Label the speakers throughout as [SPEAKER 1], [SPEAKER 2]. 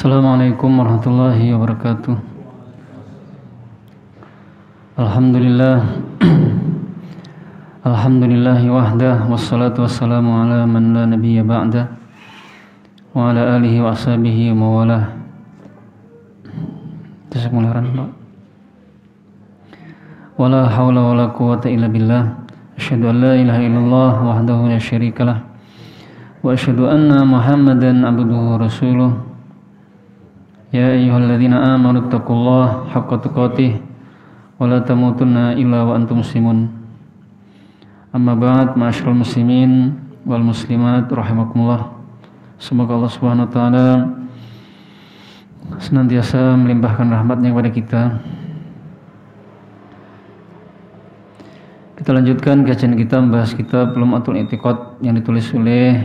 [SPEAKER 1] Assalamualaikum warahmatullahi wabarakatuh. Alhamdulillah Alhamdulillahi wahdah, wassalatu wassalamu ala man la nabiyya ba'dah, wa ala alihi wa ashabihi wa mawalah. Bismillahirrahmanirrahim. Wala hawla wala quwwata illa billah. Asyhadu an la ilaha illallah wahdahu la syarikalah, wa asyhadu anna Muhammadan abduhu wa rasuluh. Ya ayyuhalladzina amanu taqullaha haqqa tuqatih wa la tamutunna illa wa antum muslimun. Amma ba'd, ma'asyiral muslimin wal muslimat rahimakumullah. Semoga Allah Subhanahu wa taala senantiasa melimpahkan rahmatnya kepada kita. Kita lanjutkan kajian kita membahas kitab Lum'atul I'tiqad yang ditulis oleh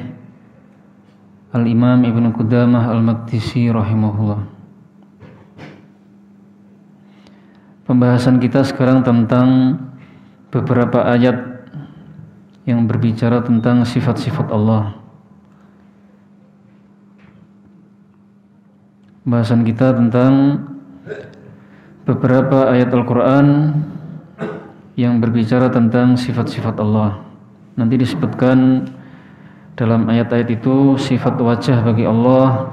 [SPEAKER 1] Al-Imam Ibnu Qudamah Al-Maqdisi rahimahullah. Pembahasan kita sekarang tentang beberapa ayat yang berbicara tentang sifat-sifat Allah. Pembahasan kita tentang beberapa ayat Al-Quran yang berbicara tentang sifat-sifat Allah. Nanti disebutkan dalam ayat-ayat itu sifat wajah bagi Allah,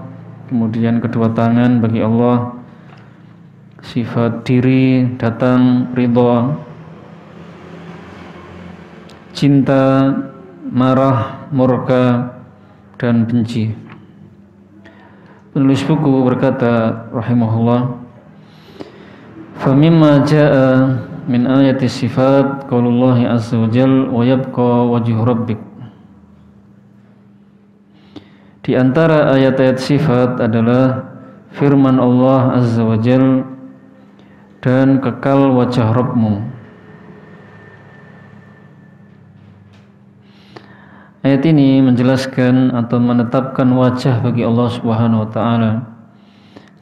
[SPEAKER 1] kemudian kedua tangan bagi Allah, sifat diri, datang, ridha, cinta, marah, murka, dan benci. Penulis buku berkata rahimahullah, "Famimma jaa min ayati sifat qaulullahi azza wa jalla wa yabqa wajhu rabbik." Di antara ayat-ayat sifat adalah firman Allah azza wa jalla, dan kekal wajah Rabbmu. Ayat ini menjelaskan atau menetapkan wajah bagi Allah Subhanahu wa taala.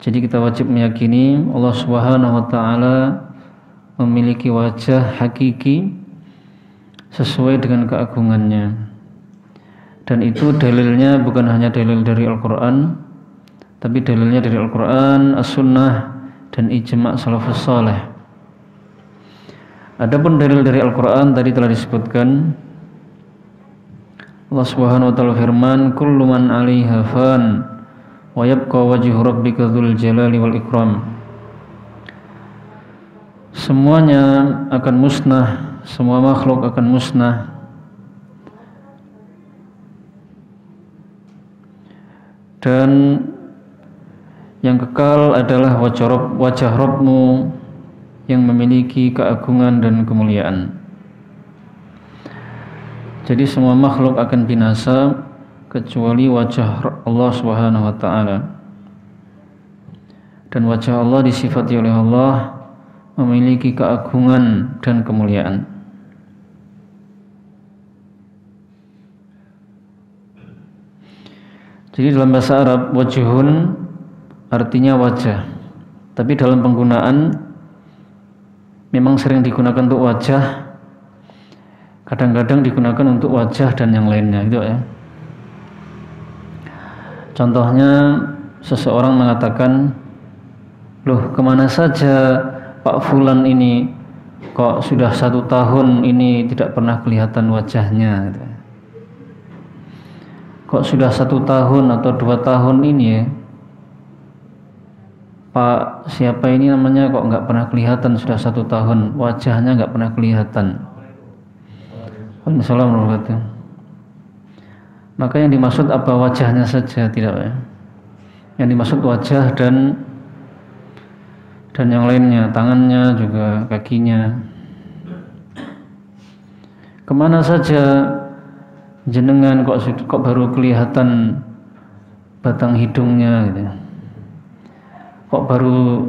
[SPEAKER 1] Jadi kita wajib meyakini Allah Subhanahu wa taala memiliki wajah hakiki sesuai dengan keagungannya. Dan itu dalilnya bukan hanya dalil dari Al-Qur'an, tapi dalilnya dari Al-Qur'an, As-Sunnah, dan ijma' salafus saleh. Adapun dalil dari Al-Qur'an tadi telah disebutkan. Allah Subhanahu wa taala firman, "Kullu man 'alaiha fan wa yabqa wajhu rabbika dzul jalali wal ikram." Semuanya akan musnah, semua makhluk akan musnah, dan yang kekal adalah wajah Rabbmu yang memiliki keagungan dan kemuliaan. Jadi semua makhluk akan binasa kecuali wajah Allah Subhanahu wa taala. Dan wajah Allah disifati oleh Allah memiliki keagungan dan kemuliaan. Jadi dalam bahasa Arab wajhun artinya wajah, tapi dalam penggunaan memang sering digunakan untuk wajah, kadang-kadang digunakan untuk wajah dan yang lainnya, gitu ya. Contohnya seseorang mengatakan, "Loh, kemana saja Pak Fulan ini, kok sudah 1 tahun ini tidak pernah kelihatan wajahnya, gitu. Kok sudah 1 tahun atau 2 tahun ini ya, Pak siapa ini namanya kok nggak pernah kelihatan, sudah 1 tahun wajahnya nggak pernah kelihatan." Waalaikumsalam warahmatullahi wabarakatuh. Maka yang dimaksud apa? Wajahnya saja, tidak ya. Yang dimaksud wajah dan yang lainnya, tangannya juga, kakinya. Kemana saja jenengan kok baru kelihatan batang hidungnya, gitu. Kok baru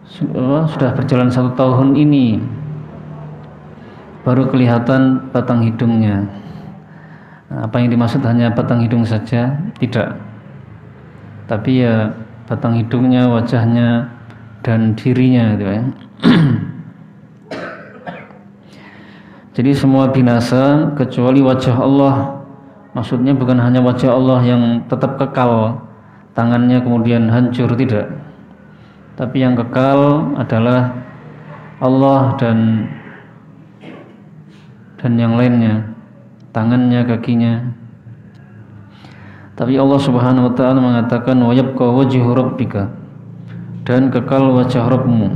[SPEAKER 1] sudah berjalan 1 tahun ini baru kelihatan batang hidungnya. Nah, apa yang dimaksud hanya batang hidung saja? Tidak. Tapi ya batang hidungnya, wajahnya, dan dirinya, gitu ya. Jadi semua binasa kecuali wajah Allah. Maksudnya bukan hanya wajah Allah yang tetap kekal, tangannya kemudian hancur, tidak. Tapi yang kekal adalah Allah dan yang lainnya, tangannya, kakinya. Tapi Allah Subhanahu wa taala mengatakan wa yabqa wajhu rabbika, dan kekal wajah Rabbmu.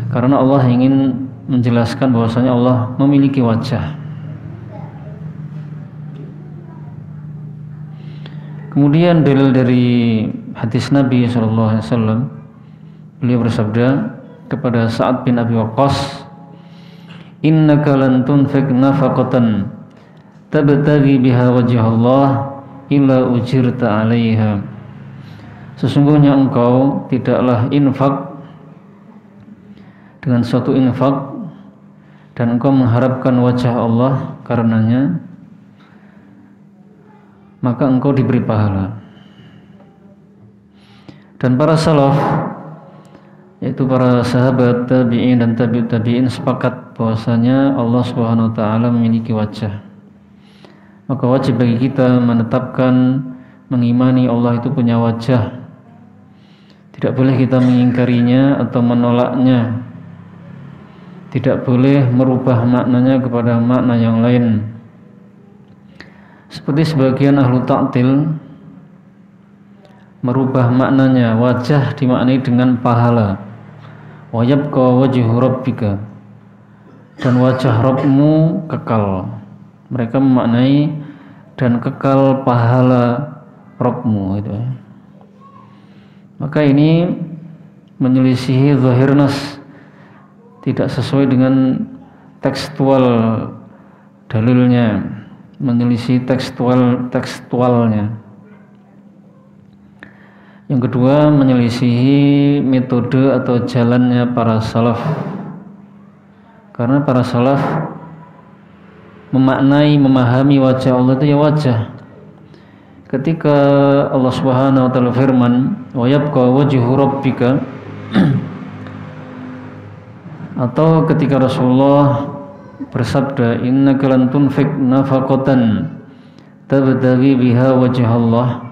[SPEAKER 1] Karena Allah ingin menjelaskan bahwasanya Allah memiliki wajah. Kemudian dalil dari hadis Nabi SAW, beliau bersabda kepada Sa'ad bin Abi Waqqas, innaka lan tunfik nafaqatan tabtaghi biha wajh Allah illa ujirta 'alaiha. Sesungguhnya engkau tidaklah infak dengan suatu infak dan engkau mengharapkan wajah Allah karenanya, maka engkau diberi pahala. Dan para salaf, yaitu para sahabat tabi'in dan tabi'ut tabi'in, sepakat bahwasanya Allah Subhanahu wa taala memiliki wajah. Maka wajib bagi kita menetapkan, mengimani Allah itu punya wajah. Tidak boleh kita mengingkarinya atau menolaknya. Tidak boleh merubah maknanya kepada makna yang lain. Seperti sebagian ahlu ta'til merubah maknanya, wajah dimaknai dengan pahala. Wa yabqa wajhu rabbika, dan wajah Rabbmu kekal. Mereka memaknai dan kekal pahala Rabbmu itu. Maka ini menyelisihi zahir nas, tidak sesuai dengan tekstual dalilnya, menyelisih tekstualnya. Yang kedua, menyelisihi metode atau jalannya para salaf. Karena para salaf memaknai, memahami wajah Allah itu ya wajah. Ketika Allah Subhanahu wa taala firman, "Wa yabqa wajhu rabbika" atau ketika Rasulullah bersabda, "Innaka lan tunfik nafaqatan tabtaghi biha wajh Allah."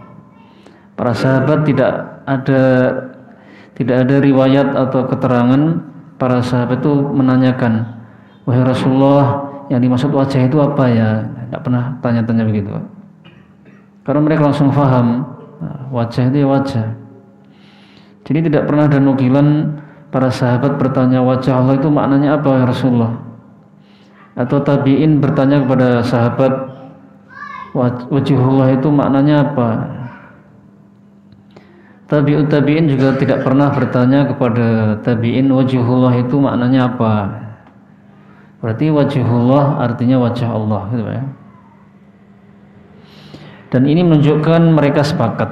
[SPEAKER 1] Para sahabat tidak ada riwayat atau keterangan para sahabat itu menanyakan, "Wahai Rasulullah, yang dimaksud wajah itu apa ya?" Tidak pernah tanya-tanya begitu. Karena mereka langsung faham, wajah itu ya wajah. Jadi tidak pernah ada nukilan para sahabat bertanya wajah Allah itu maknanya apa ya Rasulullah, atau tabi'in bertanya kepada sahabat wajhullah itu maknanya apa. Tabi'ut tabi'in juga tidak pernah bertanya kepada tabi'in wajhullah itu maknanya apa. Berarti wajhullah artinya wajah Allah gitu ya. Dan ini menunjukkan mereka sepakat.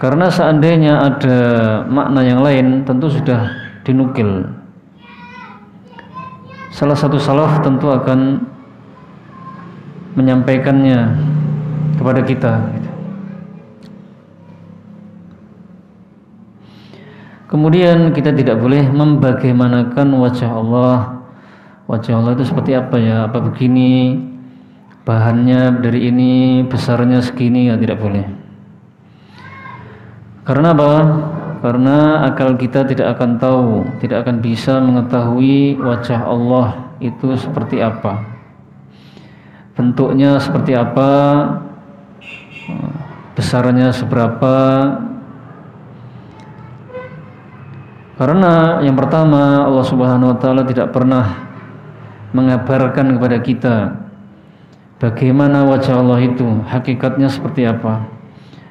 [SPEAKER 1] Karena seandainya ada makna yang lain tentu sudah dinukil. Salah satu salaf tentu akan menyampaikannya kepada kita. Kemudian kita tidak boleh membagaimanakan wajah Allah. Wajah Allah itu seperti apa ya? Apa begini? Bahannya dari ini, besarnya segini, ya tidak boleh. Karena apa? Karena akal kita tidak akan tahu, tidak akan bisa mengetahui wajah Allah itu seperti apa. Bentuknya seperti apa? Besarnya seberapa? Karena yang pertama, Allah Subhanahu wa taala tidak pernah mengabarkan kepada kita bagaimana wajah Allah itu, hakikatnya seperti apa.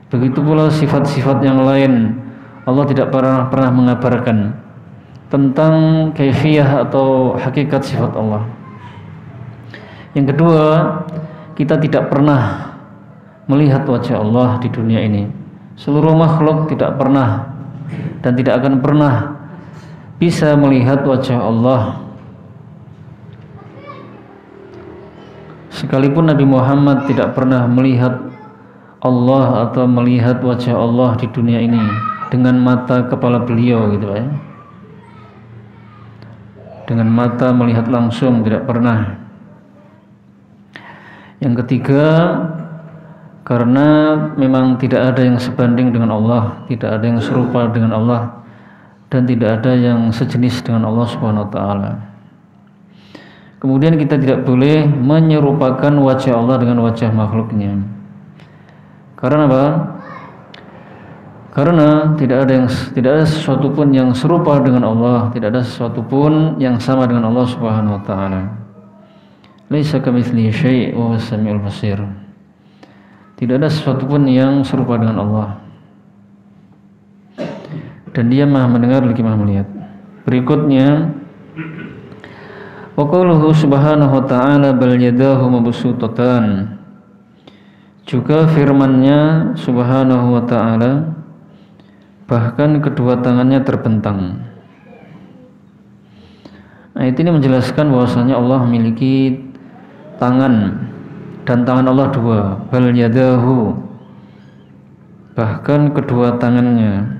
[SPEAKER 1] Begitu pula sifat-sifat yang lain, Allah tidak pernah mengabarkan tentang kaifiyah atau hakikat sifat Allah. Yang kedua, kita tidak pernah melihat wajah Allah di dunia ini. Seluruh makhluk tidak pernah dan tidak akan pernah bisa melihat wajah Allah. Sekalipun Nabi Muhammad tidak pernah melihat Allah atau melihat wajah Allah di dunia ini dengan mata kepala beliau gitu ya. Dengan mata melihat langsung tidak pernah. Yang ketiga, karena memang tidak ada yang sebanding dengan Allah, tidak ada yang serupa dengan Allah, dan tidak ada yang sejenis dengan Allah Subhanahu wa taala. Kemudian kita tidak boleh menyerupakan wajah Allah dengan wajah makhluknya. Karena apa? Karena tidak ada sesuatu pun yang serupa dengan Allah, tidak ada sesuatu pun yang sama dengan Allah Subhanahu wa taala. Laisa kamitslihi syai' wa huwas samiul basir. Tidak ada sesuatu pun yang serupa dengan Allah. Dan Dia Maha mendengar lagi Maha melihat. Berikutnya, wa qauluhu subhanahu wa ta'ala bal yadahu mabsutatan. Juga firman-Nya subhanahu wa ta'ala, bahkan kedua tangannya terbentang. Ayat ini menjelaskan bahwasanya Allah memiliki tangan, dan tangan Allah dua, bal yadahu, bahkan kedua tangannya.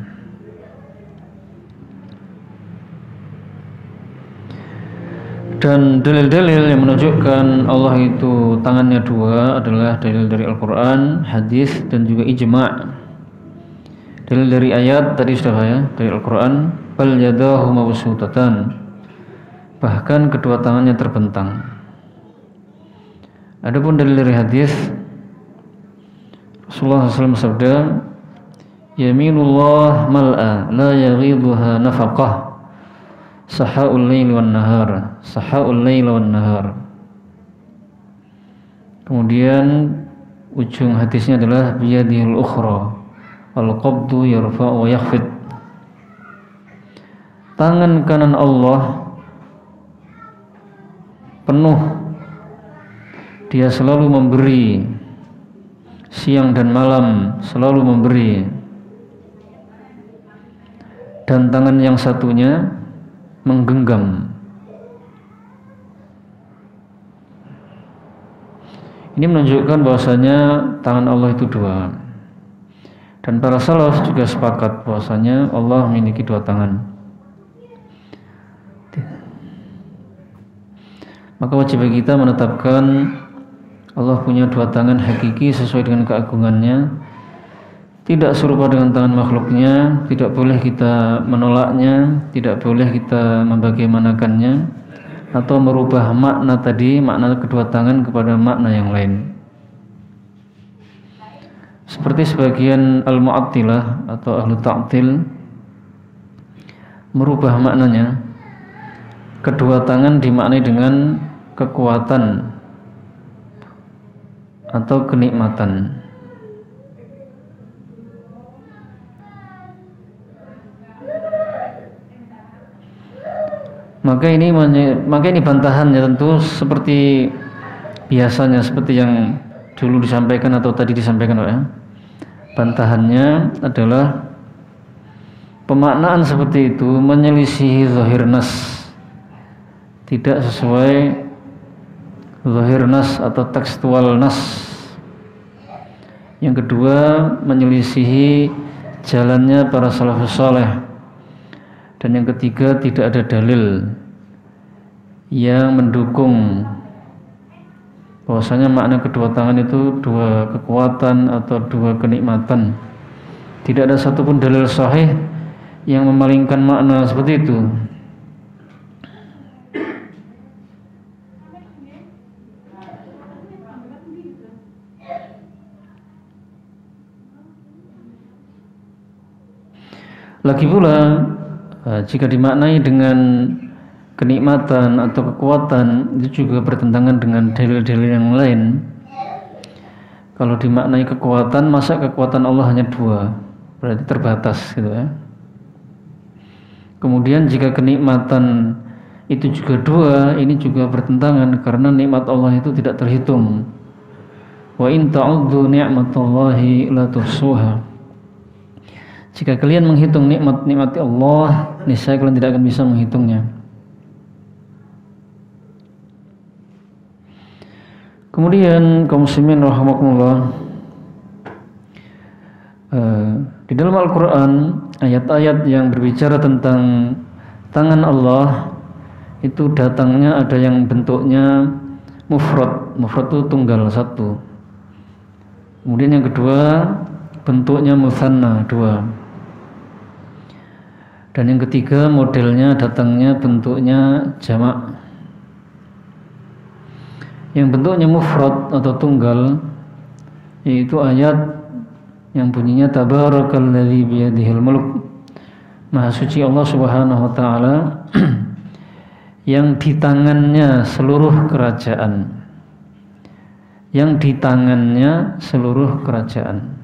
[SPEAKER 1] Dan dalil-dalil yang menunjukkan Allah itu tangannya dua adalah dalil dari Al-Quran, hadis, dan juga ijma'. Dalil dari ayat tadi sudah ya, dari Al-Quran, bal yadahu mabsutatan, bahkan kedua tangannya terbentang. Adapun dalil dari hadis, Rasulullah SAW bersabda, yaminullah mal'a la yaghidhuha nafaqah saha'ul lail wan nahar, saha'ul lail wan nahar. Kemudian ujung hadisnya adalah biyadihil ukhra al qabdu yarfa'u wa yakhfid. Tangan kanan Allah penuh, Dia selalu memberi, siang dan malam selalu memberi, dan tangan yang satunya menggenggam. Ini menunjukkan bahwasanya tangan Allah itu dua. Dan para salaf juga sepakat bahwasanya Allah memiliki dua tangan. Maka wajib bagi kita menetapkan Allah punya dua tangan hakiki sesuai dengan keagungannya, tidak serupa dengan tangan makhluknya, tidak boleh kita menolaknya, tidak boleh kita membagaimanakannya atau merubah makna tadi, makna kedua tangan kepada makna yang lain. Seperti sebagian al-mu'attilah atau ahlu ta'til merubah maknanya, kedua tangan dimaknai dengan kekuatan atau kenikmatan. Maka ini bantahannya tentu seperti biasanya, seperti yang dulu disampaikan atau tadi disampaikan ya. Bantahannya adalah pemaknaan seperti itu menyelisihi zahir nas, tidak sesuai zahir nas atau tekstual nas. Yang kedua, menyelisihi jalannya para salafus saleh. Dan yang ketiga, tidak ada dalil yang mendukung bahwasanya makna kedua tangan itu dua kekuatan atau dua kenikmatan. Tidak ada satupun dalil sahih yang memalingkan makna seperti itu. Lagi pula, jika dimaknai dengan kenikmatan atau kekuatan, itu juga bertentangan dengan dalil-dalil yang lain. Kalau dimaknai kekuatan, masa kekuatan Allah hanya dua, berarti terbatas gitu ya. Kemudian jika kenikmatan itu juga dua, ini juga bertentangan karena nikmat Allah itu tidak terhitung. Wa in ta'uddu ni'matallahi la tuhsuha. Jika kalian menghitung nikmat-nikmat Allah, niscaya kalian tidak akan bisa menghitungnya. Kemudian kaum muslimin rahimakumullah, di dalam Al-Quran ayat-ayat yang berbicara tentang tangan Allah itu datangnya ada yang bentuknya mufrad itu tunggal satu. Kemudian yang kedua bentuknya musanna dua. Dan yang ketiga modelnya datangnya bentuknya jamak. Yang bentuknya mufrad atau tunggal yaitu ayat yang bunyinya tabarakalladzi biyadihil mulk. Maha suci Allah Subhanahu wa taala yang di tangannya seluruh kerajaan. Yang di tangannya seluruh kerajaan.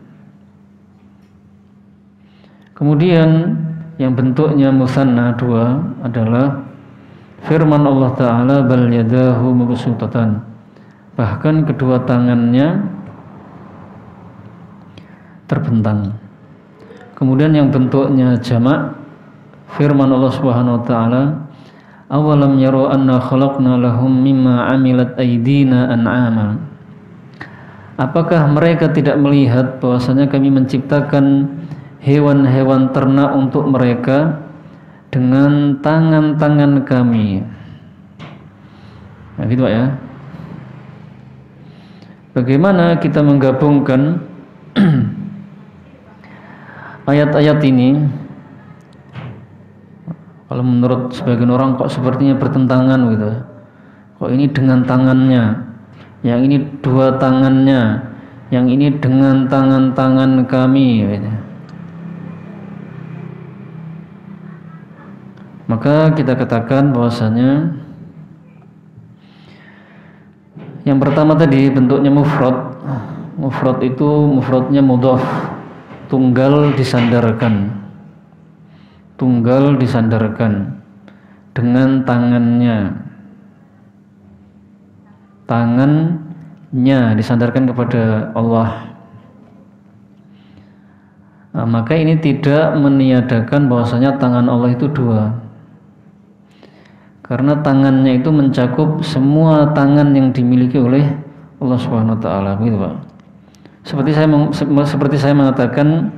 [SPEAKER 1] Kemudian yang bentuknya musanna dua adalah firman Allah Ta'ala bal yadahu mabsutatan, bahkan kedua tangannya terbentang. Kemudian yang bentuknya jamak firman Allah Subhanahu wa taala awalam yaru anna khalaqna lahum mimma amilat aydina an'ama. Apakah mereka tidak melihat bahwasanya kami menciptakan hewan-hewan ternak untuk mereka dengan tangan-tangan kami. Nah, gitu Pak ya. Bagaimana kita menggabungkan ayat-ayat ini? Kalau menurut sebagian orang kok sepertinya bertentangan gitu. Kok ini dengan tangannya, yang ini dua tangannya, yang ini dengan tangan-tangan kami gitu. Maka kita katakan bahwasanya yang pertama tadi bentuknya mufrad. Mufrad itu mufradnya mudhaf, tunggal disandarkan. Tunggal disandarkan dengan tangannya. Tangannya disandarkan kepada Allah. Nah, maka ini tidak meniadakan bahwasanya tangan Allah itu dua. Karena tangannya itu mencakup semua tangan yang dimiliki oleh Allah Subhanahu wa taala, begitu Pak. Seperti saya mengatakan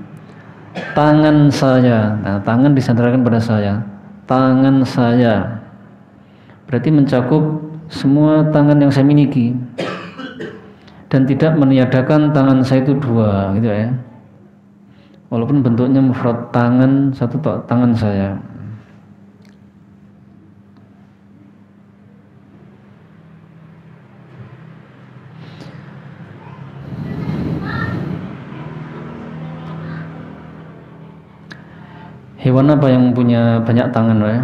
[SPEAKER 1] tangan saya. Nah, tangan disandarkan pada saya. Tangan saya berarti mencakup semua tangan yang saya miliki dan tidak meniadakan tangan saya itu dua, gitu ya. Walaupun bentuknya mufrad tangan satu tangan saya. Hewan apa yang punya banyak tangan, ya?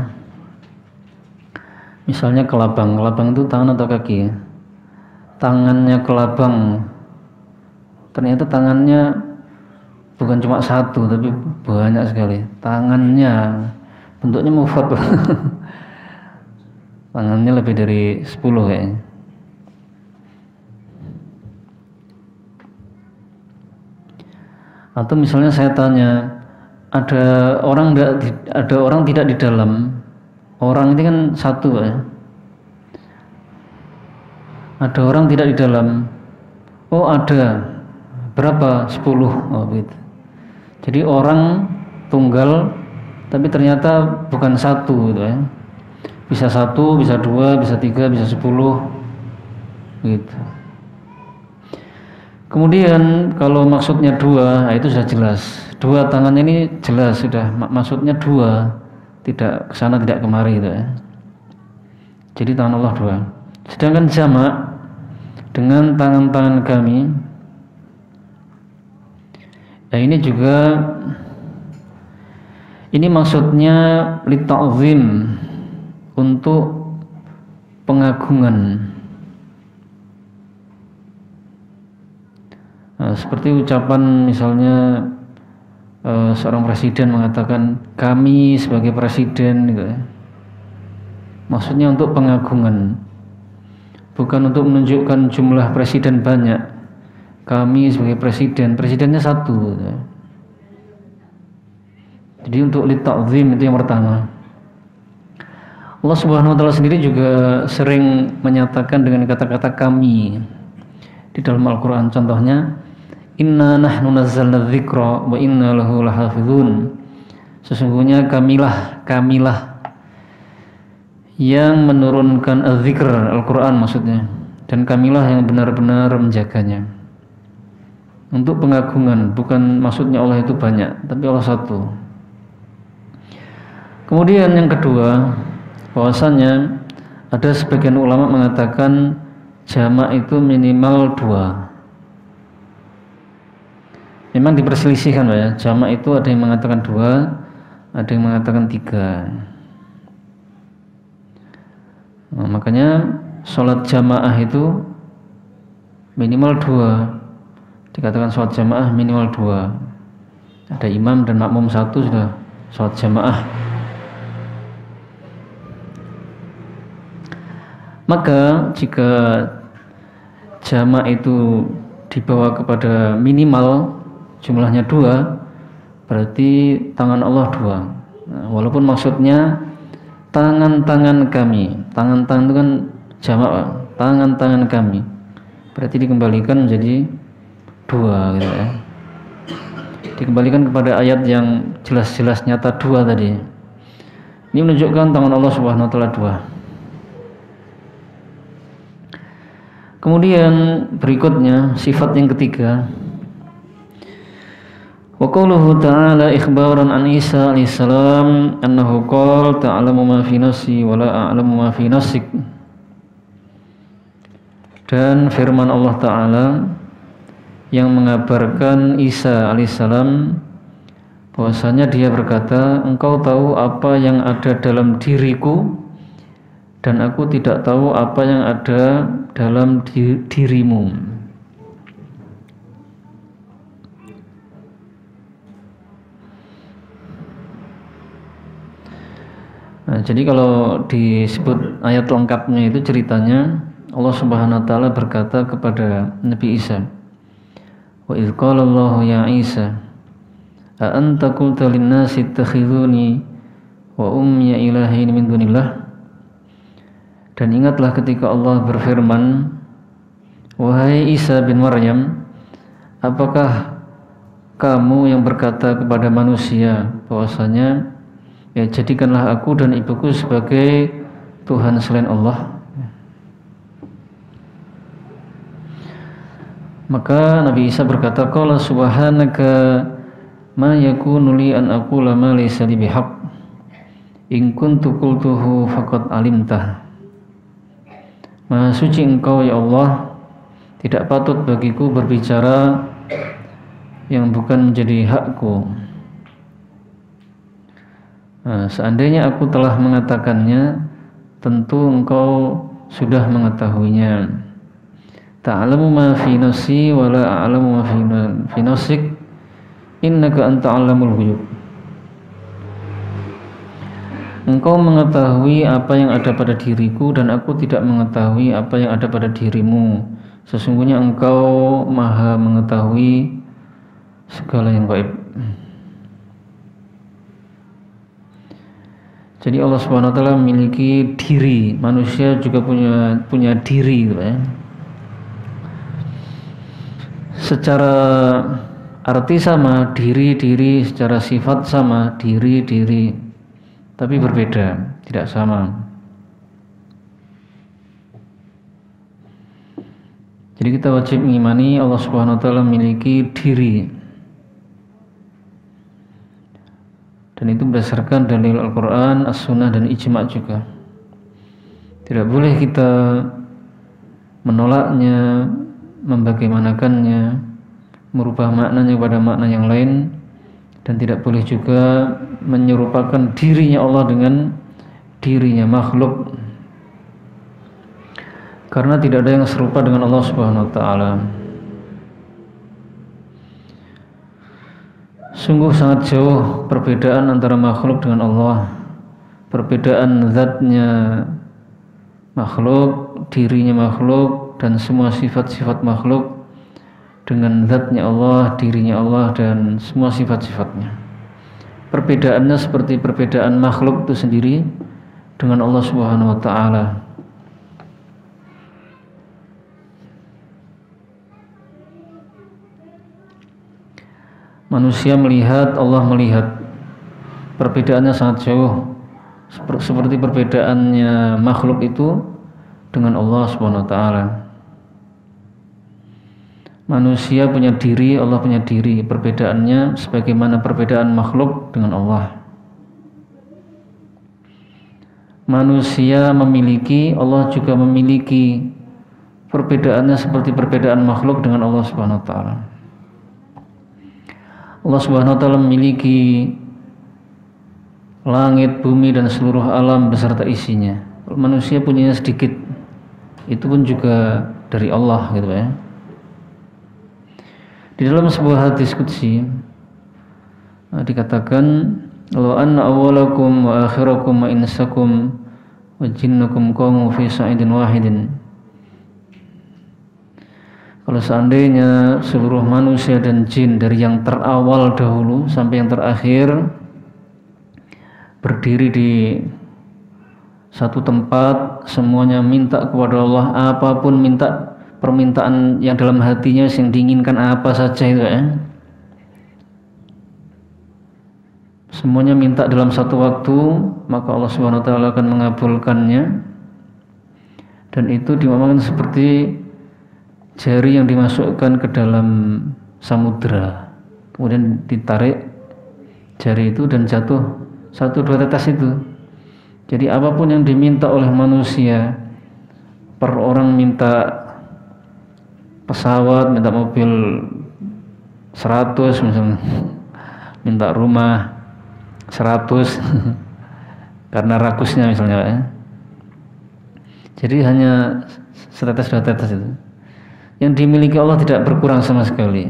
[SPEAKER 1] Misalnya kelabang. Kelabang itu tangan atau kaki? Tangannya kelabang. Ternyata tangannya bukan cuma satu, tapi banyak sekali. Tangannya bentuknya mufrad. Tangannya lebih dari 10 kayaknya. Atau misalnya saya tanya, ada orang tidak di dalam. Orang ini kan satu ya. Ada orang tidak di dalam. Oh ada. Berapa? 10. Oh begitu. Jadi orang tunggal, tapi ternyata bukan satu gitu ya. Bisa satu, bisa dua, bisa tiga, bisa 10 gitu. Kemudian kalau maksudnya dua, nah itu sudah jelas. Dua tangannya ini jelas sudah maksudnya dua. Tidak kesana tidak kemari gitu ya. Jadi tangan Allah dua. Sedangkan jamak dengan tangan-tangan kami, nah ini juga ini maksudnya li ta'zim, untuk pengagungan. Nah, seperti ucapan misalnya seorang presiden mengatakan kami sebagai presiden gitu ya. Maksudnya untuk pengagungan, bukan untuk menunjukkan jumlah presiden banyak. Kami sebagai presiden, presidennya satu gitu ya. Jadi untuk li ta'zim itu yang pertama. Allah Subhanahu wa taala sendiri juga sering menyatakan dengan kata-kata kami di dalam Al-Qur'an. Contohnya inna nahnu nazzalna dzikra wa inna lahu lahafizun. Sesungguhnya kamilah yang menurunkan az-zikr, Al-Qur'an maksudnya. dan kamilah yang benar-benar menjaganya. Untuk pengagungan, bukan maksudnya Allah itu banyak, tapi Allah satu. Kemudian yang kedua, bahwasanya ada sebagian ulama mengatakan jamak itu minimal 2. Memang diperselisihkan Pak ya, jamak itu ada yang mengatakan 2, ada yang mengatakan 3. Makanya sholat jamaah itu minimal 2. Dikatakan sholat jamaah minimal 2. Ada imam dan makmum 1 sudah sholat jamaah. Maka jika jamak itu dibawa kepada minimal jumlahnya 2, berarti tangan Allah 2. Nah, walaupun maksudnya tangan-tangan kami, tangan-tangan itu kan jamak, tangan-tangan kami, berarti dikembalikan menjadi 2 gitu ya. Dikembalikan kepada ayat yang jelas-jelas nyata 2 tadi. Ini menunjukkan tangan Allah Subhanahu wa taala 2. Kemudian berikutnya sifat yang ketiga, wa qauluhu ta'ala ikhbaran an Isa alaihissalam annahu qala ta'lamu ma fi nafsi wa la a'lamu ma fi nafsik. Dan firman Allah Ta'ala yang mengabarkan Isa alaihissalam bahwasanya dia berkata, engkau tahu apa yang ada dalam diriku dan aku tidak tahu apa yang ada dalam dirimu. Nah, jadi kalau disebut ayat lengkapnya itu ceritanya Allah Subhanahu wa taala berkata kepada Nabi Isa, wa idz qala Allah ya Isa a anta qulta lin-nasi ittakhidhuni wa ummi ilahaini min dunillah. Dan ingatlah ketika Allah berfirman, wahai Isa bin Maryam, apakah kamu yang berkata kepada manusia bahwasanya ya jadikanlah aku dan ibuku sebagai Tuhan selain Allah? Maka Nabi Isa berkata, qala subhanaka ma yakunu li an aqula ma laysa li bihaq in kuntu qultuhu faqad alimtah. Maha suci engkau ya Allah, tidak patut bagiku berbicara yang bukan menjadi hakku. Nah, seandainya aku telah mengatakannya, tentu engkau sudah mengetahuinya. Ta'lamu ma fi nafsi wa la a'lamu ma fi nafsik innaka anta 'allamul ghuyub. Engkau mengetahui apa yang ada pada diriku dan aku tidak mengetahui apa yang ada pada dirimu. Sesungguhnya engkau maha mengetahui segala yang gaib. Jadi Allah Subhanahu wa taala memiliki diri, manusia juga punya diri gitu ya. Secara arti sama, diri, secara sifat sama, diri, tapi berbeda, tidak sama. Jadi kita wajib mengimani Allah Subhanahu wa taala memiliki diri. Dan itu berdasarkan dalil Al-Qur'an, As-Sunnah dan Ijma' juga. Tidak boleh kita menolaknya, membagaimanakannya, merubah maknanya kepada makna yang lain, dan tidak boleh juga menyerupakan dirinya Allah dengan dirinya makhluk, karena tidak ada yang serupa dengan Allah Subhanahu wa taala. Sungguh sangat jauh perbedaan antara makhluk dengan Allah. Perbedaan zatnya makhluk, dirinya makhluk, dan semua sifat-sifat makhluk dengan zatnya Allah, dirinya Allah, dan semua sifat-sifatnya. Perbedaannya seperti perbedaan makhluk itu sendiri dengan Allah Subhanahu wa taala. Manusia melihat, Allah melihat. Perbedaannya sangat jauh. Seperti perbedaannya makhluk itu dengan Allah Subhanahu wa taala. Manusia punya diri, Allah punya diri. Perbedaannya sebagaimana perbedaan makhluk dengan Allah. Manusia memiliki, Allah juga memiliki. Perbedaannya seperti perbedaan makhluk dengan Allah Subhanahu wa taala. Allah Subhanahu wa taala memiliki langit, bumi dan seluruh alam beserta isinya. Manusia punya sedikit. Itu pun juga dari Allah gitu ya. Di dalam sebuah hadis qudsi dikatakan, "Law anna awwalakum wa akhirakum wa insakum wa jinnakum qamu fi sa'idin wahidin." Kalau seandainya seluruh manusia dan jin dari yang terawal dahulu sampai yang terakhir berdiri di satu tempat, semuanya minta kepada Allah apapun, minta permintaan yang dalam hatinya, yang diinginkan apa saja itu ya. Semuanya minta dalam satu waktu, maka Allah Subhanahu wa taala akan mengabulkannya. Dan itu diumpamakan seperti jari yang dimasukkan ke dalam samudera, kemudian ditarik jari itu dan jatuh 1-2 tetes itu. Jadi apapun yang diminta oleh manusia, per orang minta pesawat, minta mobil 100 misalnya, minta rumah 100 karena rakusnya misalnya ya. Jadi hanya setetes 2 tetes itu. Yang dimiliki Allah tidak berkurang sama sekali.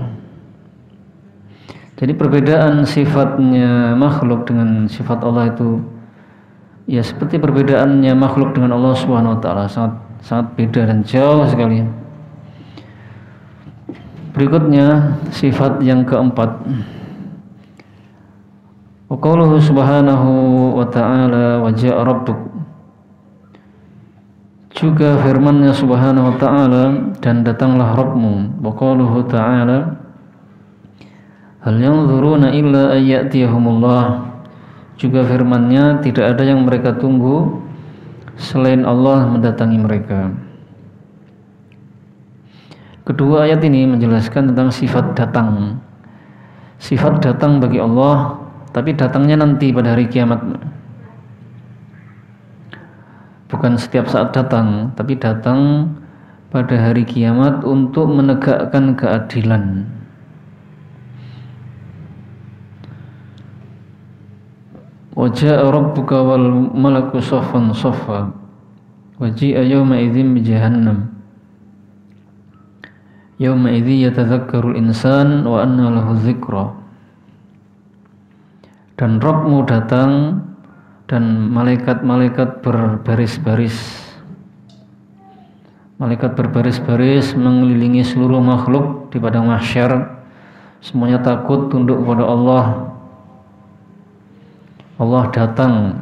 [SPEAKER 1] Jadi perbedaan sifatnya makhluk dengan sifat Allah itu ya seperti perbedaannya makhluk dengan Allah Subhanahu wa taala, sangat beda dan jauh sekali. Berikutnya sifat yang keempat. Wa qauluhu subhanahu wa ta'ala wa ja'a rabbuk. Juga firman-Nya Subhanahu wa taala, dan datanglah Rabbmu. Wa qauluhu ta'ala, hal yanzuruna illa ayyatiyahumullah. Juga firman-Nya, tidak ada yang mereka tunggu selain Allah mendatangi mereka. Kedua ayat ini menjelaskan tentang sifat datang. Sifat datang bagi Allah, tapi datangnya nanti pada hari kiamat. Bukan setiap saat datang, tapi datang pada hari kiamat untuk menegakkan keadilan. Wa ja'a rabbuka wal malaku saffan saffa wa ji'a yawma idzin bi jahannam yawma idzi yatadzakkarul insan wa anna lahu dzikra. Dan Rabbmu datang dan malaikat-malaikat berbaris-baris. Malaikat berbaris-baris mengelilingi seluruh makhluk di padang mahsyar. Semuanya takut tunduk kepada Allah. Allah datang.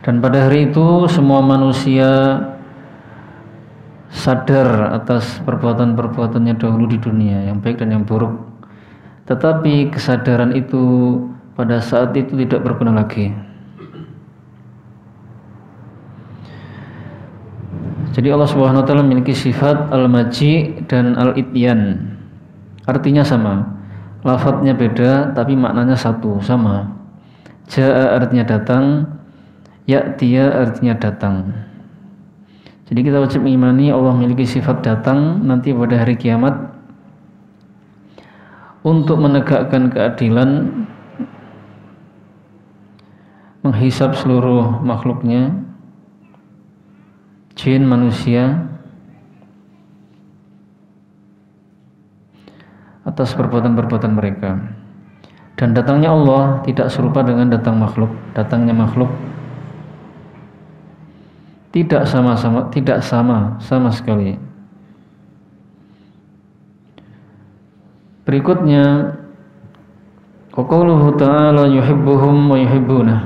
[SPEAKER 1] Dan pada hari itu semua manusia sadar atas perbuatan-perbuatannya dahulu di dunia, yang baik dan yang buruk. Tetapi kesadaran itu pada saat itu tidak berguna lagi. Jadi Allah Subhanahu wa taala memiliki sifat al-maji dan al-ityan. Artinya sama. Lafadznya beda tapi maknanya satu, sama. Ja'a artinya datang, ya'tiya artinya datang. Jadi kita wajib mengimani Allah memiliki sifat datang nanti pada hari kiamat untuk menegakkan keadilan, menghisab seluruh makhluknya, jin, manusia, atas perbuatan-perbuatan mereka. Dan datangnya Allah tidak serupa dengan datang makhluk. Datangnya makhluk tidak sama sekali. Berikutnya, qauluhu ta'ala yuhibbuhum wa yuhibbunah.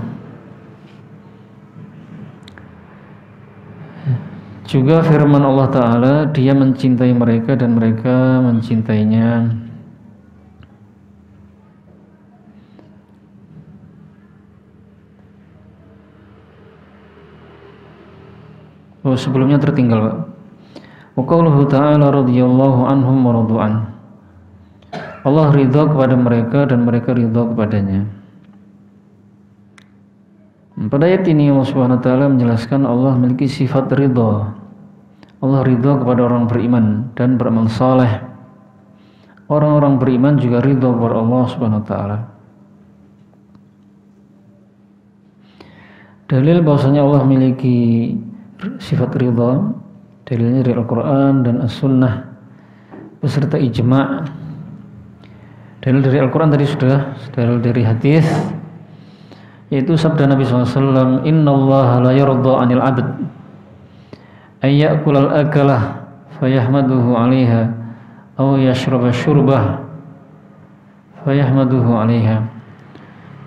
[SPEAKER 1] Juga firman Allah Ta'ala, Dia mencintai mereka dan mereka mencintainya. Oh, sebelumnya tertinggal, Pak. Wa qauluhu ta'ala radhiyallahu anhum wa radu an. Allah ridha kepada mereka dan mereka ridha kepadanya. Pada ayat ini Allah Subhanahu wa taala menjelaskan Allah memiliki sifat ridha. Allah ridha kepada orang beriman dan beramal saleh. Orang-orang beriman juga ridha kepada Allah Subhanahu wa taala. Dalil bahwasanya Allah memiliki sifat ridha, dalilnya dari Al-Quran dan As-Sunnah beserta ijma'. Dalil dari Al-Quran tadi sudah, dalil dari hadis yaitu sabda Nabi SAW, Inna Allah la yarda 'anil 'abd ayyakul al-akalah fayahmaduhu 'alaiha aw yashraba syurbah fayahmaduhu 'alaiha.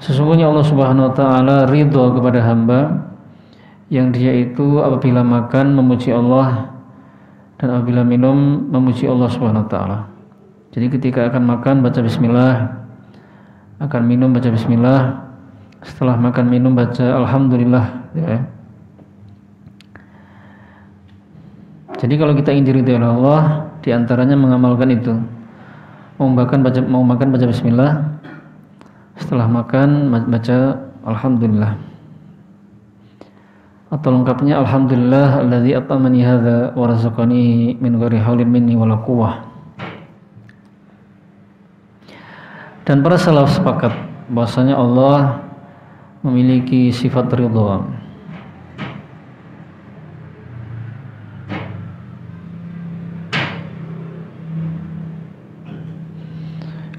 [SPEAKER 1] Sesungguhnya Allah Subhanahu wa taala ridha kepada hamba yang dia itu apabila makan memuji Allah dan apabila minum memuji Allah Subhanahu wa taala. Jadi ketika akan makan baca bismillah, akan minum baca bismillah, setelah makan minum baca alhamdulillah, ya. Jadi kalau kita ingin diridhai oleh Allah, diantaranya mengamalkan itu. Mau makan baca bismillah, setelah makan baca alhamdulillah. Atau lengkapnya alhamdulillah alladzi at'amani hadza wa razaqani min ghairi haulin minni wala quwwah. Dan para salaf sepakat bahwasanya Allah memiliki sifat ridha.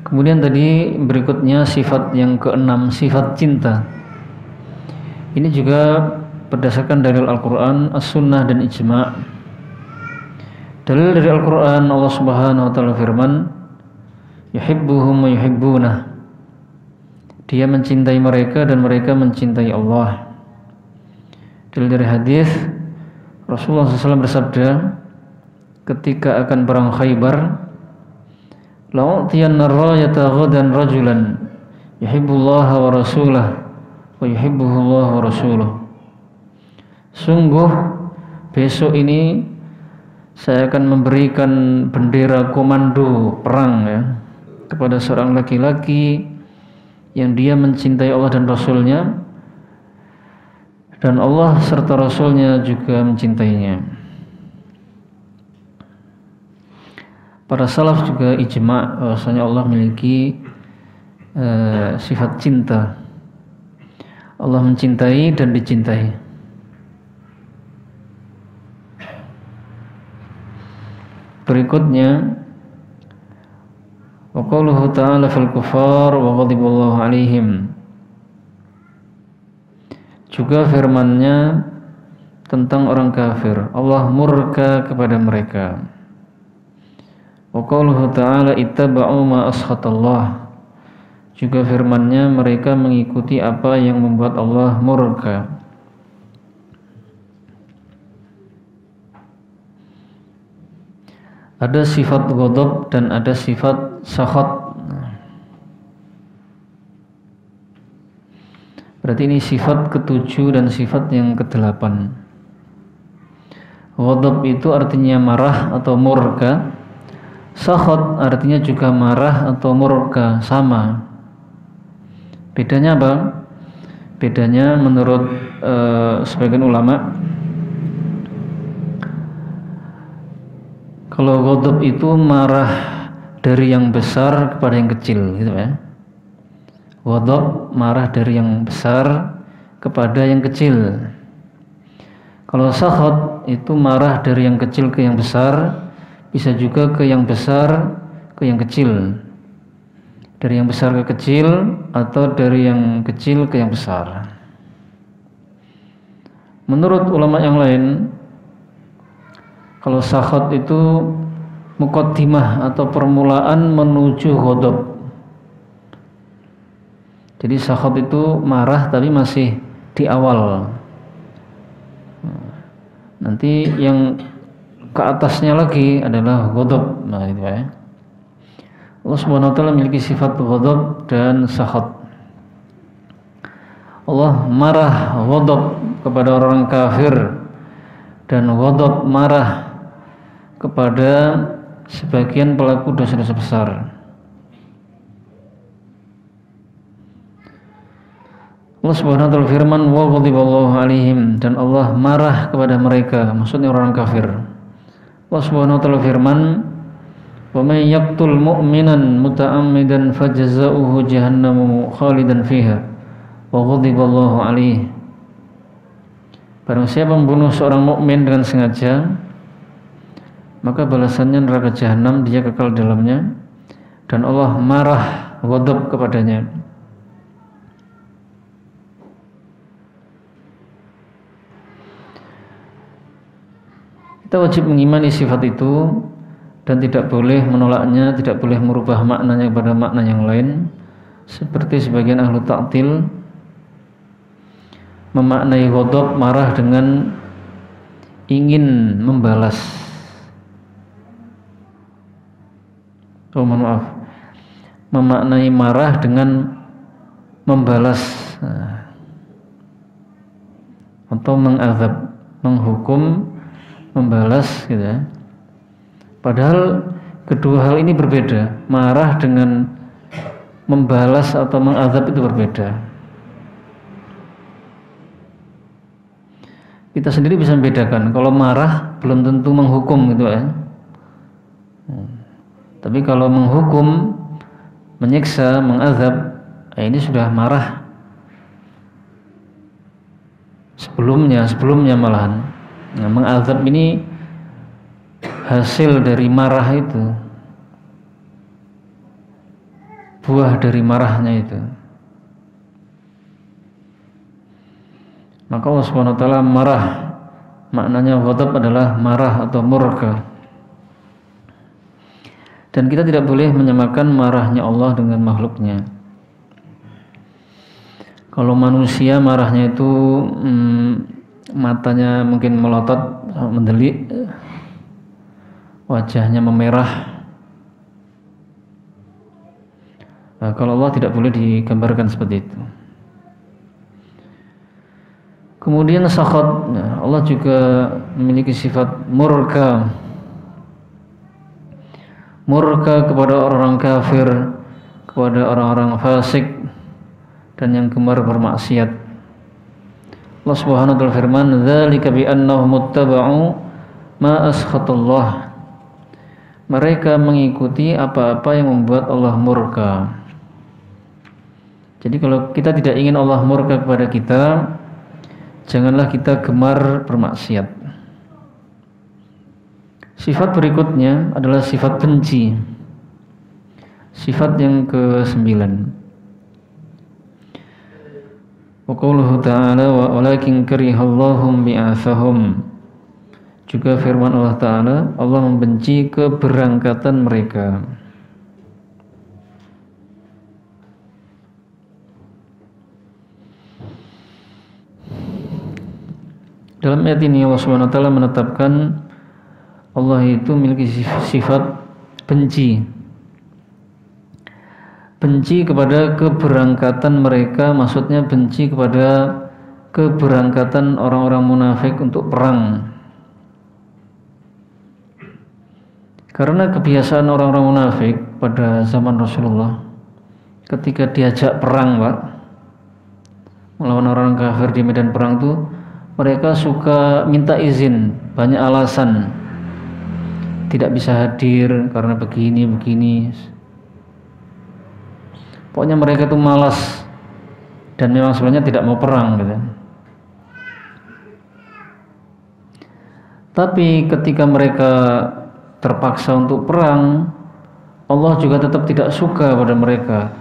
[SPEAKER 1] Kemudian tadi berikutnya sifat yang keenam, sifat cinta. Ini juga berdasarkan dalil Al-Quran, As-Sunnah dan Ijma'. Dalil dari Al-Quran, Allah Subhanahu wa taala firman, yuhibbuhum wa yuhibbunah. Dia mencintai mereka dan mereka mencintai Allah. Dalil dari hadis, Rasulullah SAW bersabda ketika akan perang Khaybar, la'utiyanna ar-rayata ghadan rajulan yuhibbullaha wa rasulah wa yuhibbuhullahu wa rasuluh. Sungguh besok ini saya akan memberikan bendera komando perang, ya, kepada seorang laki-laki yang dia mencintai Allah dan Rasulnya, dan Allah serta Rasulnya juga mencintainya. Para salaf juga ijma' bahwasanya Allah memiliki sifat cinta. Allah mencintai dan dicintai. Berikutnya, wa qauluhu ta'ala fil kufar wa ghadiballahu 'alaihim. Juga firman-Nya tentang orang kafir, Allah murka kepada mereka. Wa qauluhu ta'ala ittaba'u ma askhatallah. Juga firman-Nya mereka mengikuti apa yang membuat Allah murka. Ada sifat ghadab dan ada sifat sakhat. Berarti ini sifat ketujuh dan sifat yang kedelapan. Ghadab itu artinya marah atau murka. Sakhat artinya juga marah atau murka, sama. Bedanya apa? Bedanya menurut sebagian ulama, kalau ghadab itu marah dari yang besar kepada yang kecil, gitu ya. Ghadab marah dari yang besar kepada yang kecil. Kalau sakhat itu marah dari yang kecil ke yang besar, bisa juga ke yang besar ke yang kecil. Dari yang besar ke kecil atau dari yang kecil ke yang besar. Menurut ulama yang lain, kalau sakhat itu muqaddimah atau permulaan menuju ghadab. Jadi sakhat itu marah tapi masih di awal. Nanti yang ke atasnya lagi adalah ghadab. Nah, itu ya. Allah Subhanahu wa taala memiliki sifat ghadab dan sakhat. Allah marah ghadab kepada orang kafir dan ghadab marah kepada sebagian pelaku dosa-dosa besar. Allah Subhanahu wa taala firman, wa ghadiballahu alaihim, dan Allah marah kepada mereka, maksudnya orang kafir. Allah Subhanahu wa taala firman, wa may yaqtul mu'minan muta'ammidan fajazauhu jahannamu khalidan fiha wa ghadiballahu alaihi. Barang siapa membunuh seorang mukmin dengan sengaja, maka balasannya neraka jahanam, dia kekal dalamnya, dan Allah marah, ghadab kepadanya. Kita wajib mengimani sifat itu dan tidak boleh menolaknya, tidak boleh merubah maknanya kepada makna yang lain, seperti sebagian ahlu ta'til memaknai ghadab, marah, dengan ingin membalas. Maaf, memaknai marah dengan membalas atau mengazab, menghukum, membalas gitu ya. Padahal kedua hal ini berbeda. Marah dengan membalas atau mengazab itu berbeda. Kita sendiri bisa membedakan. Kalau marah belum tentu menghukum gitu ya. Tapi kalau menghukum, menyiksa, mengazab, ini sudah marah. Sebelumnya malahan. Nah, mengazab ini hasil dari marah itu, buah dari marahnya itu. Maka Allah Subhanahu wa taala marah, maknanya ghadab adalah marah atau murka. Dan kita tidak boleh menyamakan marahnya Allah dengan makhluknya. Kalau manusia marahnya itu matanya mungkin melotot, mendelik, wajahnya memerah. Nah, kalau Allah tidak boleh digambarkan seperti itu. Kemudian sakhat, Allah juga memiliki sifat murka. Murka kepada orang kafir, kepada orang-orang fasik dan yang gemar bermaksiat. Allah Subhanahu wa taala firman, "Dzalika bi annahum muttaba'u ma askhatallah." Mereka mengikuti apa-apa yang membuat Allah murka. Jadi kalau kita tidak ingin Allah murka kepada kita, janganlah kita gemar bermaksiat. Sifat berikutnya adalah sifat benci. Sifat yang ke-9. Wa qauluhu ta'ala walakin karihallahum bi'athahum. Juga firman Allah Ta'ala, Allah membenci keberangkatan mereka. Dalam ayat ini Allah Subhanahu wa taala menetapkan Allah itu memiliki sifat benci. Benci kepada keberangkatan mereka, maksudnya benci kepada keberangkatan orang-orang munafik untuk perang. Karena kebiasaan orang-orang munafik pada zaman Rasulullah, ketika diajak perang, Pak, melawan orang kafir di medan perang itu, mereka suka minta izin, banyak alasan, tidak bisa hadir karena begini. Pokoknya mereka itu malas dan memang sebenarnya tidak mau perang gitu. Tapi ketika mereka terpaksa untuk perang, Allah juga tetap tidak suka pada mereka.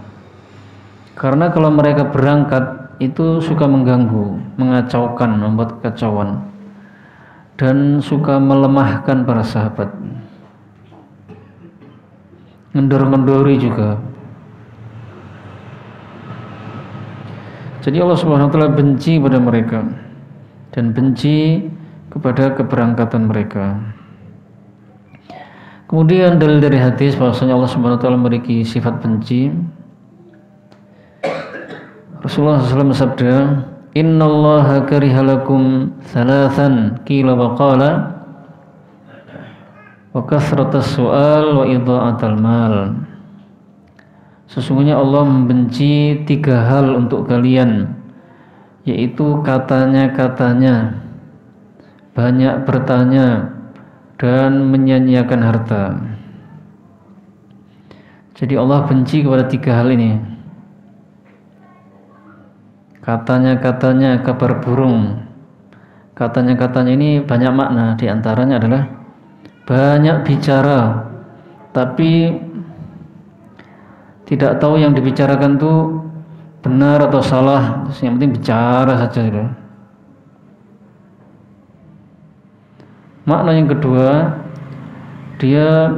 [SPEAKER 1] Karena kalau mereka berangkat itu suka mengganggu, mengacaukan, membuat kekacauan, dan suka melemahkan para sahabat, ngendor-ngendori juga. Jadi Allah Subhanahu wa taala benci pada mereka dan benci kepada keberangkatan mereka. Kemudian dalil dari hadis bahwasanya Allah Subhanahu wa taala memiliki sifat benci. Rasulullah SAW bersabda, "Innallaha karihalakum thalathan qila wa qala." wa kasratas su'al wa idha'atal mal. Sesungguhnya Allah membenci 3 hal untuk kalian, yaitu katanya-katanya, banyak bertanya, dan menyanyiakan harta. Jadi Allah benci kepada 3 hal ini. Katanya-katanya, kabar burung. Katanya-katanya ini banyak makna, di antaranya adalah banyak bicara, tapi tidak tahu yang dibicarakan itu benar atau salah, yang penting bicara saja. Makna yang kedua, dia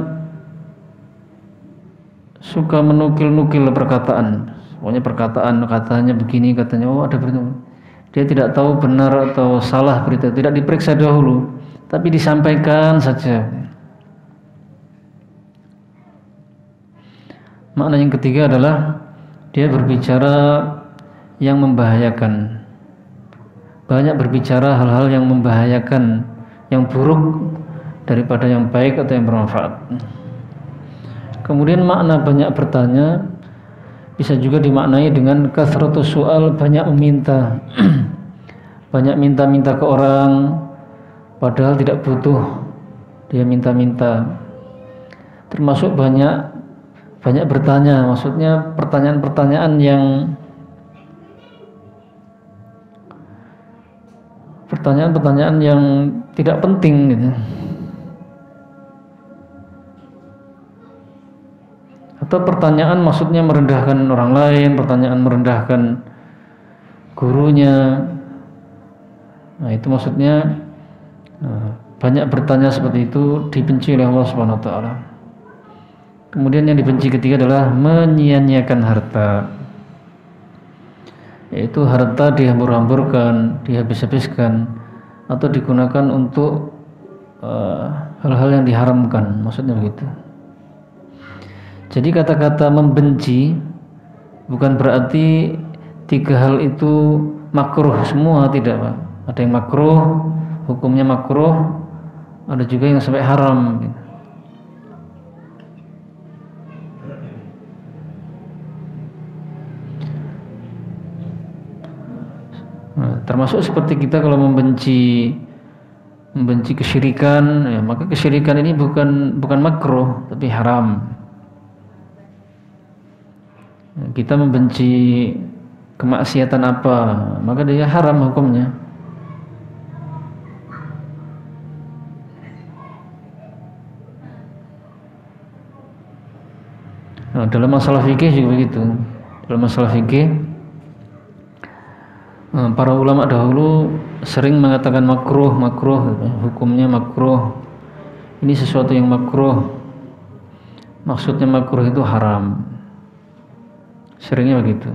[SPEAKER 1] suka menukil-nukil perkataan. Pokoknya perkataan, katanya begini, katanya ada berita. Dia tidak tahu benar atau salah berita, tidak diperiksa dahulu, tapi disampaikan saja. Makna yang ketiga adalah dia berbicara yang membahayakan. Banyak berbicara hal-hal yang membahayakan, yang buruk daripada yang baik atau yang bermanfaat. Kemudian makna banyak bertanya bisa juga dimaknai dengan kasratus su'al, banyak meminta. Banyak minta-minta ke orang padahal tidak butuh, dia minta-minta. Termasuk banyak bertanya, maksudnya pertanyaan-pertanyaan yang tidak penting gitu. Atau pertanyaan maksudnya merendahkan orang lain, pertanyaan merendahkan gurunya. Nah, itu maksudnya banyak bertanya seperti itu dibenci oleh Allah Subhanahu wa taala. Kemudian yang dibenci ketiga adalah menyia-nyiakan harta, yaitu harta dihambur-hamburkan, dihabis-habiskan, atau digunakan untuk hal-hal yang diharamkan, maksudnya begitu. Jadi kata-kata membenci bukan berarti 3 hal itu makruh semua, tidak Pak. Ada yang makruh, hukumnya makruh, ada juga yang sampai haram gitu. Nah, termasuk seperti kita kalau membenci kesyirikan, ya, maka kesyirikan ini bukan makruh tapi haram. Kita membenci kemaksiatan apa, maka dia haram hukumnya. Nah, dalam masalah fikih juga begitu. Dalam masalah fikih, para ulama dahulu sering mengatakan makruh, hukumnya makruh. Ini sesuatu yang makruh, maksudnya makruh itu haram. Seringnya begitu.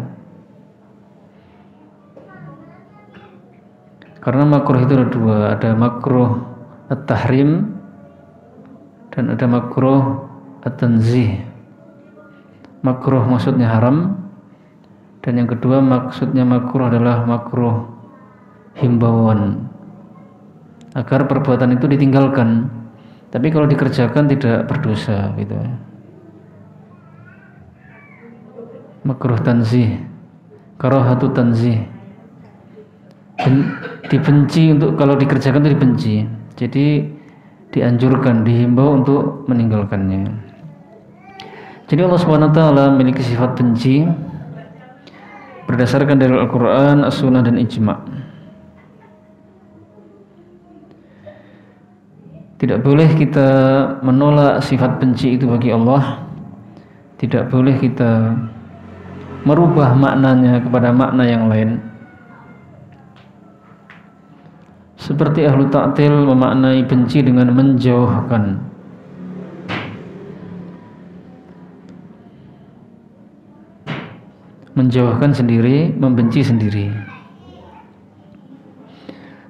[SPEAKER 1] Karena makruh itu ada 2, ada makruh at-tahrim dan ada makruh at-tanzih. Makruh maksudnya haram, dan yang kedua maksudnya makruh adalah makruh himbauan agar perbuatan itu ditinggalkan, tapi kalau dikerjakan tidak berdosa gitu. Makruh tanzih, karahatu tanzih, dibenci untuk kalau dikerjakan itu dibenci, jadi dianjurkan, dihimbau untuk meninggalkannya. Jadi Allah Subhanahu wa taala memiliki sifat benci berdasarkan dari Al-Quran, As-Sunnah, dan Ijma'. Tidak boleh kita menolak sifat benci itu bagi Allah. Tidak boleh kita merubah maknanya kepada makna yang lain. Seperti ahlu ta'til memaknai benci dengan menjauhkan. Menjauhkan sendiri, membenci sendiri.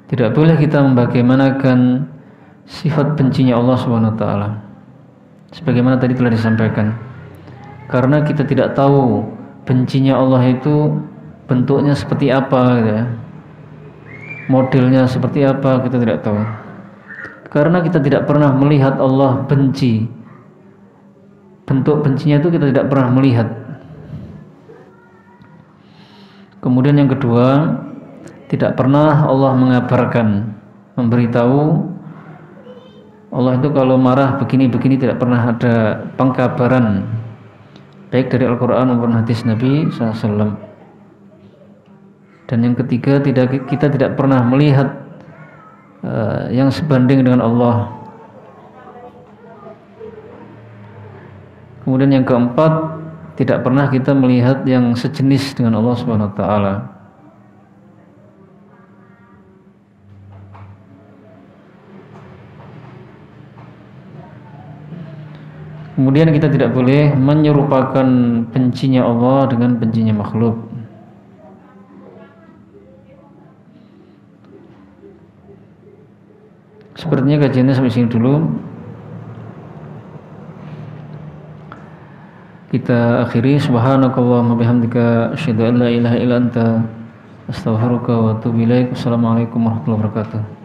[SPEAKER 1] Tidak boleh kita membagaimanakan sifat bencinya Allah Subhanahu wa taala. Sebagaimana tadi telah disampaikan. Karena kita tidak tahu bencinya Allah itu bentuknya seperti apa gitu ya. Modelnya seperti apa kita tidak tahu. Karena kita tidak pernah melihat Allah benci. Bentuk bencinya itu kita tidak pernah melihat. Kemudian yang kedua, tidak pernah Allah mengabarkan, memberitahu Allah itu kalau marah begini-begini, tidak pernah ada pengkabaran baik dari Al-Quran maupun hadis Nabi SAW. Dan yang ketiga, kita tidak pernah melihat yang sebanding dengan Allah. Kemudian yang keempat, tidak pernah kita melihat yang sejenis dengan Allah Subhanahu wa taala. Kemudian kita tidak boleh menyerupakan bencinya Allah dengan bencinya makhluk. Sepertinya kajiannya sampai sini dulu. Kita akhiri. Subhanakallahumma bihamdika asyhadu an la ilaha illa anta astaghfiruka wa atubu ilaik. Wassalamualaikum warahmatullahi wabarakatuh.